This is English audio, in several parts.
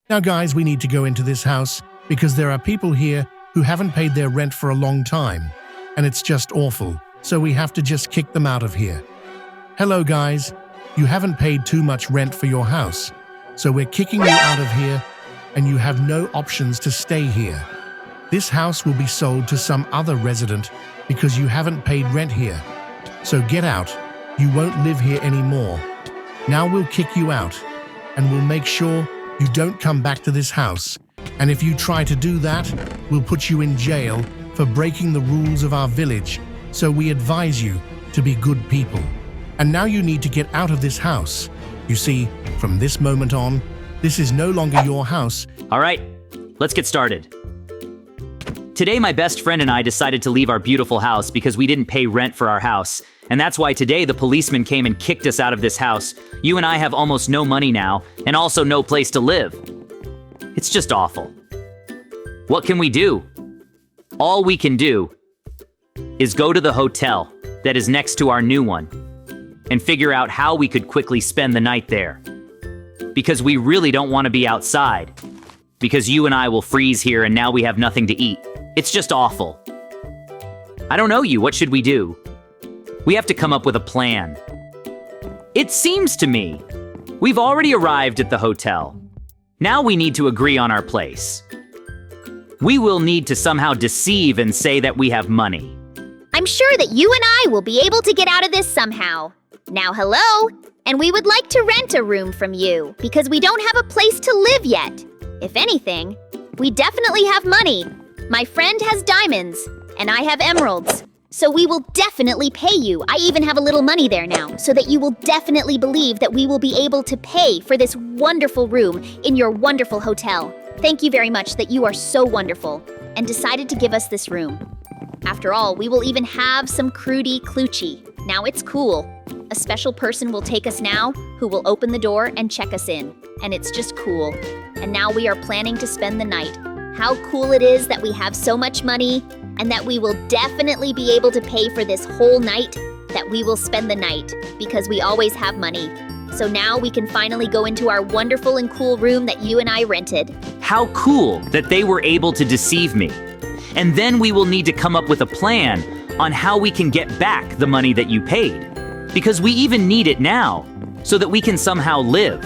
Now guys, we need to go into this house because there are people here who haven't paid their rent for a long time, and it's just awful, so we have to just kick them out of here. Hello guys, you haven't paid too much rent for your house, so we're kicking you out of here, and you have no options to stay here. This house will be sold to some other resident because you haven't paid rent here. So get out, you won't live here anymore. Now we'll kick you out, and we'll make sure you don't come back to this house. And if you try to do that, we'll put you in jail for breaking the rules of our village. So we advise you to be good people. And now you need to get out of this house. You see, from this moment on, this is no longer your house. All right, let's get started. Today, my best friend and I decided to leave our beautiful house because we didn't pay rent for our house. And that's why today the policeman came and kicked us out of this house. You and I have almost no money now, and also no place to live. It's just awful. What can we do? All we can do is go to the hotel that is next to our new one and figure out how we could quickly spend the night there. Because we really don't want to be outside. Because you and I will freeze here and now we have nothing to eat. It's just awful. I don't know you, what should we do? We have to come up with a plan. It seems to me we've already arrived at the hotel. Now we need to agree on our place. We will need to somehow deceive and say that we have money. I'm sure that you and I will be able to get out of this somehow. Now, hello, and we would like to rent a room from you because we don't have a place to live yet. If anything, we definitely have money. My friend has diamonds, and I have emeralds. So we will definitely pay you. I even have a little money there now, so that you will definitely believe that we will be able to pay for this wonderful room in your wonderful hotel. Thank you very much that you are so wonderful and decided to give us this room. After all, we will even have some crudy cluchy. Now it's cool. A special person will take us now who will open the door and check us in. And it's just cool. And now we are planning to spend the night. How cool it is that we have so much money and that we will definitely be able to pay for this whole night, that we will spend the night because we always have money. So now we can finally go into our wonderful and cool room that you and I rented. How cool that they were able to deceive me. And then we will need to come up with a plan on how we can get back the money that you paid. Because we even need it now, so that we can somehow live.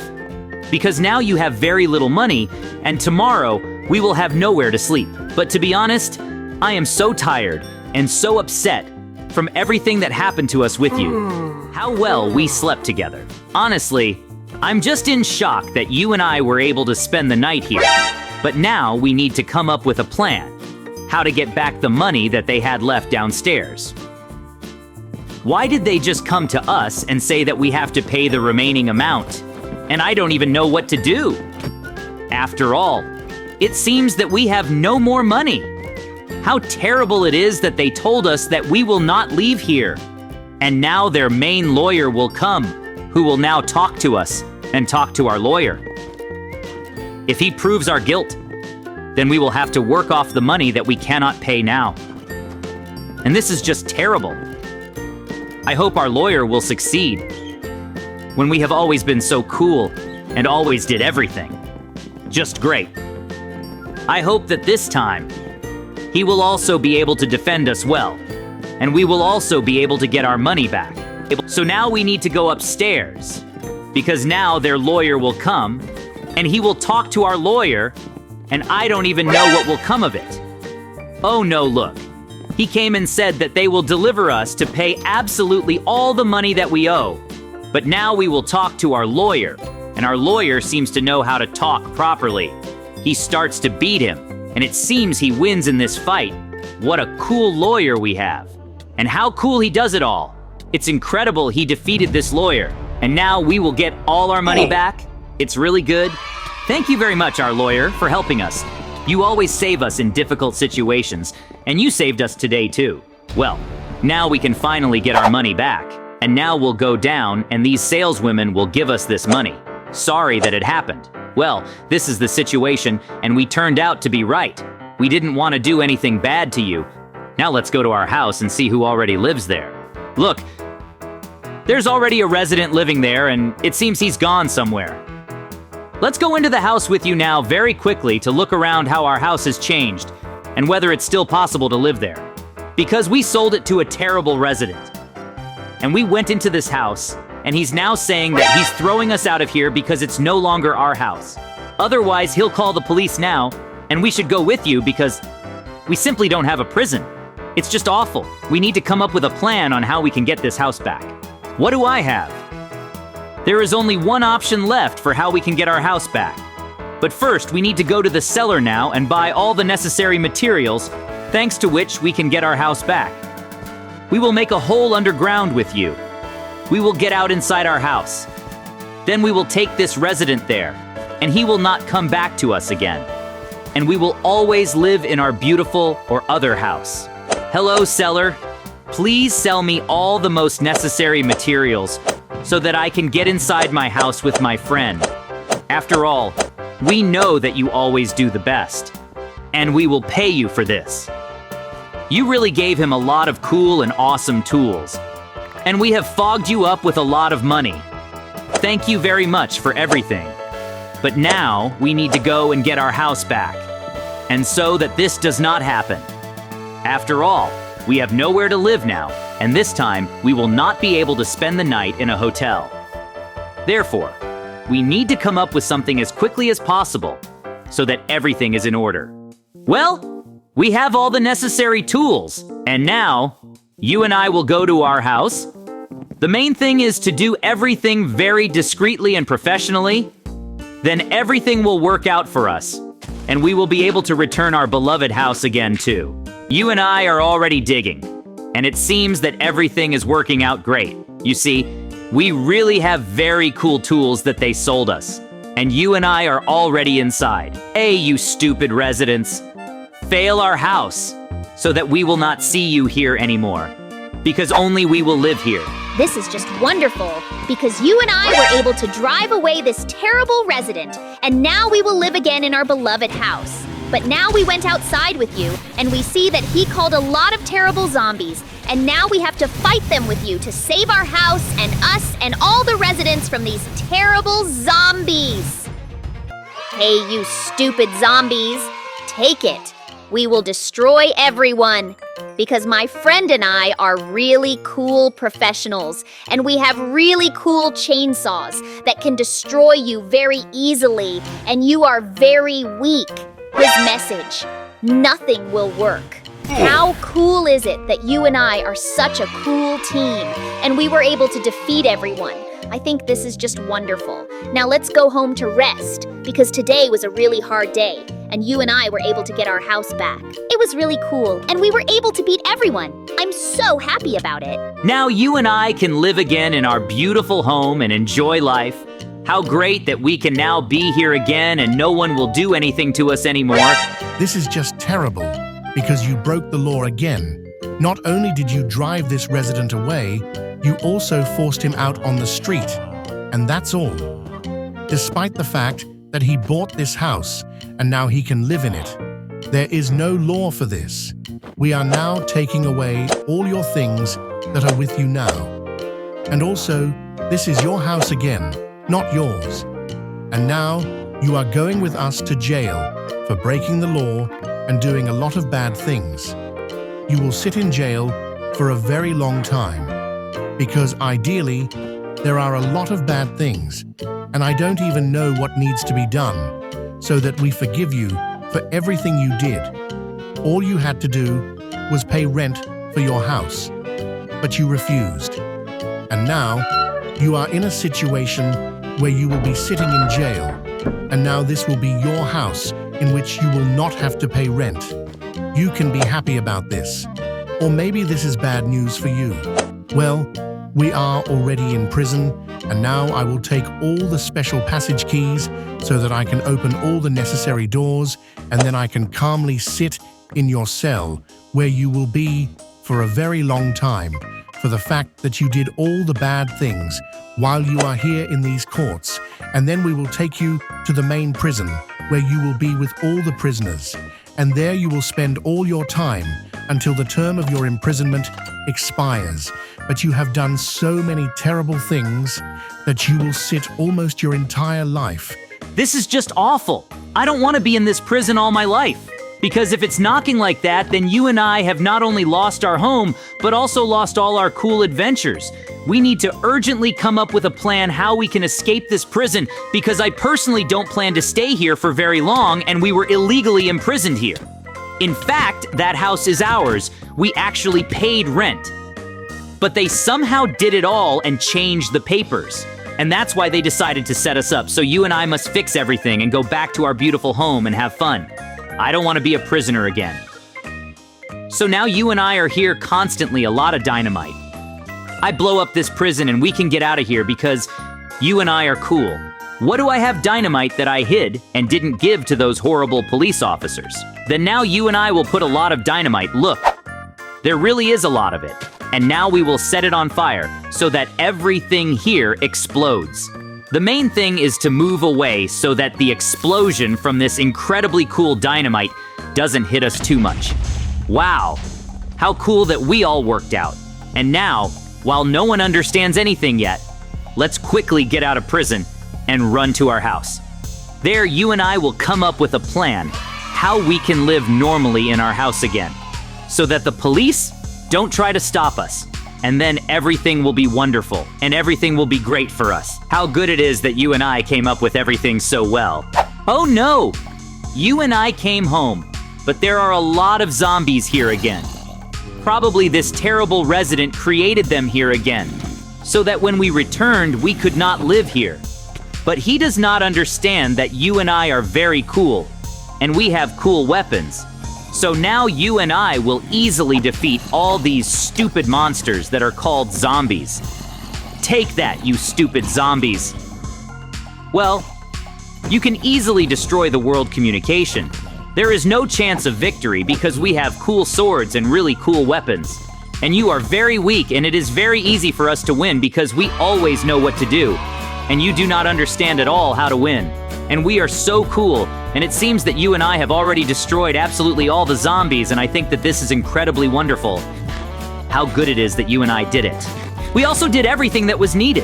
Because now you have very little money, and tomorrow we will have nowhere to sleep. But to be honest, I am so tired and so upset from everything that happened to us with you. How well we slept together. Honestly, I'm just in shock that you and I were able to spend the night here. But now we need to come up with a plan, how to get back the money that they had left downstairs. Why did they just come to us and say that we have to pay the remaining amount? And I don't even know what to do. After all, it seems that we have no more money. How terrible it is that they told us that we will not leave here. And now their main lawyer will come, who will now talk to us and talk to our lawyer. If he proves our guilt, then we will have to work off the money that we cannot pay now. And this is just terrible. I hope our lawyer will succeed, when we have always been so cool and always did everything. Just great. I hope that this time, he will also be able to defend us well, and we will also be able to get our money back. So now we need to go upstairs, because now their lawyer will come, and he will talk to our lawyer, and I don't even know what will come of it. Oh no, look. He came and said that they will deliver us to pay absolutely all the money that we owe. But now we will talk to our lawyer, and our lawyer seems to know how to talk properly. He starts to beat him, and it seems he wins in this fight. What a cool lawyer we have. And how cool he does it all. It's incredible he defeated this lawyer, and now we will get all our money back. It's really good. Thank you very much, our lawyer, for helping us. You always save us in difficult situations, and you saved us today too. Well, now we can finally get our money back, and now we'll go down and these saleswomen will give us this money. Sorry that it happened. Well, this is the situation, and we turned out to be right. We didn't want to do anything bad to you. Now let's go to our house and see who already lives there. Look, there's already a resident living there, and it seems he's gone somewhere. Let's go into the house with you now very quickly to look around how our house has changed and whether it's still possible to live there. Because we sold it to a terrible resident. And we went into this house, and he's now saying that he's throwing us out of here because it's no longer our house. Otherwise, he'll call the police now, and we should go with you because we simply don't have a prison. It's just awful. We need to come up with a plan on how we can get this house back. What do I have? There is only one option left for how we can get our house back. But first, we need to go to the cellar now and buy all the necessary materials, thanks to which we can get our house back. We will make a hole underground with you. We will get out inside our house. Then we will take this resident there, and he will not come back to us again. And we will always live in our beautiful or other house. Hello, seller. Please sell me all the most necessary materials so that I can get inside my house with my friend. After all, we know that you always do the best, and we will pay you for this. You really gave him a lot of cool and awesome tools, and we have fogged you up with a lot of money. Thank you very much for everything. But now we need to go and get our house back, and so that this does not happen. After all, we have nowhere to live now, and this time we will not be able to spend the night in a hotel. Therefore, we need to come up with something as quickly as possible so that everything is in order. Well, we have all the necessary tools, and now you and I will go to our house. The main thing is to do everything very discreetly and professionally. Then everything will work out for us, and we will be able to return our beloved house again too. You and I are already digging, and it seems that everything is working out great. You see, we really have very cool tools that they sold us, and you and I are already inside. Hey, you stupid residents, fail our house so that we will not see you here anymore, because only we will live here. This is just wonderful, because you and I were able to drive away this terrible resident, and now we will live again in our beloved house. But now we went outside with you, and we see that he called a lot of terrible zombies, and now we have to fight them with you to save our house and us and all the residents from these terrible zombies. Hey, you stupid zombies, take it. We will destroy everyone. Because my friend and I are really cool professionals, and we have really cool chainsaws that can destroy you very easily, and you are very weak. His message: nothing will work. How cool is it that you and I are such a cool team, and we were able to defeat everyone? I think this is just wonderful. Now let's go home to rest, because today was a really hard day, and you and I were able to get our house back. It was really cool, and we were able to beat everyone. I'm so happy about it. Now you and I can live again in our beautiful home and enjoy life. How great that we can now be here again and no one will do anything to us anymore. This is just terrible, because you broke the law again. Not only did you drive this resident away, you also forced him out on the street. And that's all. Despite the fact that he bought this house and now he can live in it, there is no law for this. We are now taking away all your things that are with you now. And also, this is your house again, not yours. And now, you are going with us to jail for breaking the law and doing a lot of bad things. You will sit in jail for a very long time, because ideally, there are a lot of bad things, and I don't even know what needs to be done, so that we forgive you for everything you did. All you had to do was pay rent for your house, but you refused. And now, you are in a situation where you will be sitting in jail, and now this will be your house in which you will not have to pay rent. You can be happy about this. Or maybe this is bad news for you. Well, we are already in prison, and now I will take all the special passage keys so that I can open all the necessary doors, and then I can calmly sit in your cell where you will be for a very long time for the fact that you did all the bad things while you are here in these courts, and then we will take you to the main prison where you will be with all the prisoners, and there you will spend all your time until the term of your imprisonment expires. But you have done so many terrible things that you will sit almost your entire life This is just awful. I don't want to be in this prison all my life. Because if it's knocking like that, then you and I have not only lost our home, but also lost all our cool adventures. We need to urgently come up with a plan how we can escape this prison, because I personally don't plan to stay here for very long, and we were illegally imprisoned here. In fact, that house is ours. We actually paid rent. But they somehow did it all and changed the papers. And that's why they decided to set us up, so you and I must fix everything and go back to our beautiful home and have fun. I don't want to be a prisoner again. So now you and I are here constantly, a lot of dynamite. I blow up this prison and we can get out of here because you and I are cool. What do I have dynamite that I hid and didn't give to those horrible police officers? Then now you and I will put a lot of dynamite. Look, there really is a lot of it. And now we will set it on fire so that everything here explodes. The main thing is to move away so that the explosion from this incredibly cool dynamite doesn't hit us too much. Wow, how cool that we all worked out. And now, while no one understands anything yet, let's quickly get out of prison and run to our house. There, you and I will come up with a plan how we can live normally in our house again, so that the police don't try to stop us. And then everything will be wonderful, and everything will be great for us. How good it is that you and I came up with everything so well. Oh no! You and I came home, but there are a lot of zombies here again. Probably this terrible resident created them here again, so that when we returned, we could not live here. But he does not understand that you and I are very cool, and we have cool weapons. So now you and I will easily defeat all these stupid monsters that are called zombies. Take that, you stupid zombies. Well, you can easily destroy the world communication. There is no chance of victory because we have cool swords and really cool weapons. And you are very weak, and it is very easy for us to win because we always know what to do. And you do not understand at all how to win. And we are so cool, and it seems that you and I have already destroyed absolutely all the zombies, and I think that this is incredibly wonderful. How good it is that you and I did it. We also did everything that was needed.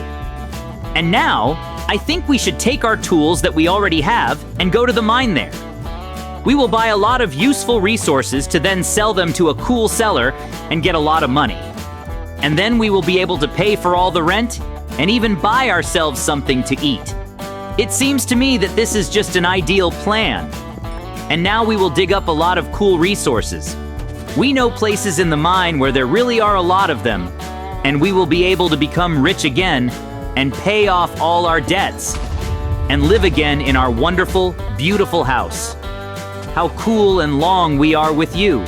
And now, I think we should take our tools that we already have and go to the mine there. We will buy a lot of useful resources to then sell them to a cool seller and get a lot of money. And then we will be able to pay for all the rent and even buy ourselves something to eat. It seems to me that this is just an ideal plan. And now we will dig up a lot of cool resources. We know places in the mine where there really are a lot of them, and we will be able to become rich again and pay off all our debts and live again in our wonderful, beautiful house. How cool and long we are with you.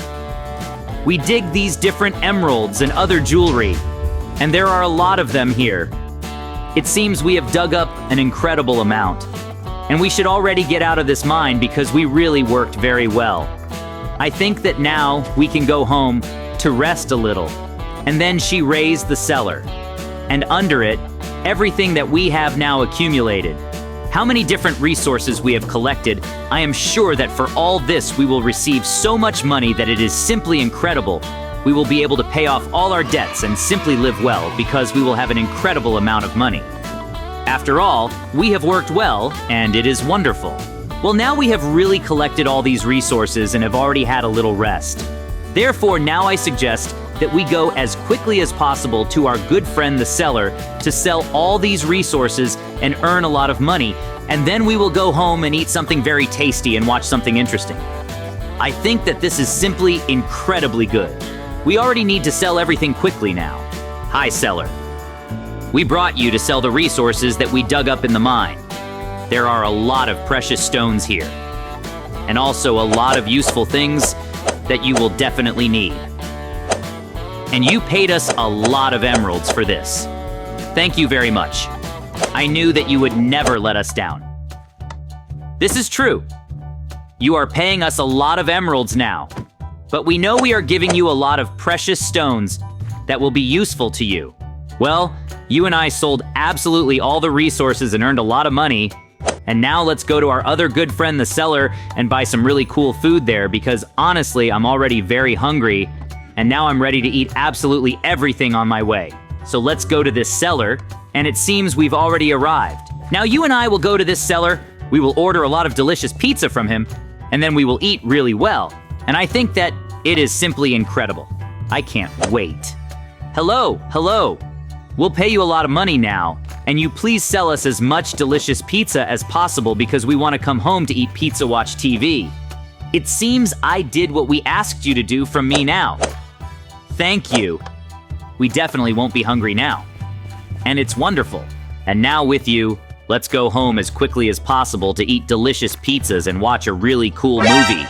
We dig these different emeralds and other jewelry, and there are a lot of them here. It seems we have dug up an incredible amount, and we should already get out of this mine because we really worked very well. I think that now we can go home to rest a little. And then she raised the cellar, and under it, everything that we have now accumulated. How many different resources we have collected. I am sure that for all this we will receive so much money that it is simply incredible. We will be able to pay off all our debts and simply live well because we will have an incredible amount of money. After all, we have worked well, and it is wonderful. Well, now we have really collected all these resources and have already had a little rest. Therefore, now I suggest that we go as quickly as possible to our good friend the seller to sell all these resources and earn a lot of money, and then we will go home and eat something very tasty and watch something interesting. I think that this is simply incredibly good. We already need to sell everything quickly now. Hi, seller. We brought you to sell the resources that we dug up in the mine. There are a lot of precious stones here, and also a lot of useful things that you will definitely need. And you paid us a lot of emeralds for this. Thank you very much. I knew that you would never let us down. This is true. You are paying us a lot of emeralds now. But we know we are giving you a lot of precious stones that will be useful to you. Well, you and I sold absolutely all the resources and earned a lot of money. And now let's go to our other good friend, the seller, and buy some really cool food there because honestly, I'm already very hungry. And now I'm ready to eat absolutely everything on my way. So let's go to this seller, and it seems we've already arrived. Now you and I will go to this seller, We will order a lot of delicious pizza from him, and then we will eat really well. And I think that it is simply incredible. I can't wait. Hello. We'll pay you a lot of money now, and you please sell us as much delicious pizza as possible because we want to come home to eat pizza, watch TV. It seems I did what we asked you to do from me now. Thank you. We definitely won't be hungry now. And it's wonderful. And now with you, let's go home as quickly as possible to eat delicious pizzas and watch a really cool movie.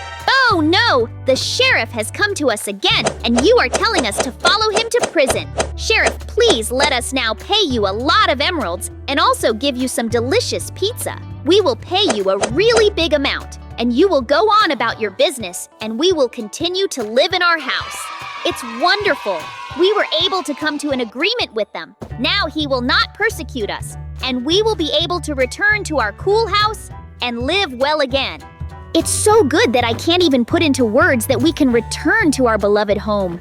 Oh no! The sheriff has come to us again, and you are telling us to follow him to prison. Sheriff, please let us now pay you a lot of emeralds and also give you some delicious pizza. We will pay you a really big amount, and you will go on about your business, and we will continue to live in our house. It's wonderful. We were able to come to an agreement with them. Now he will not persecute us, and we will be able to return to our cool house and live well again. It's so good that I can't even put into words that we can return to our beloved home.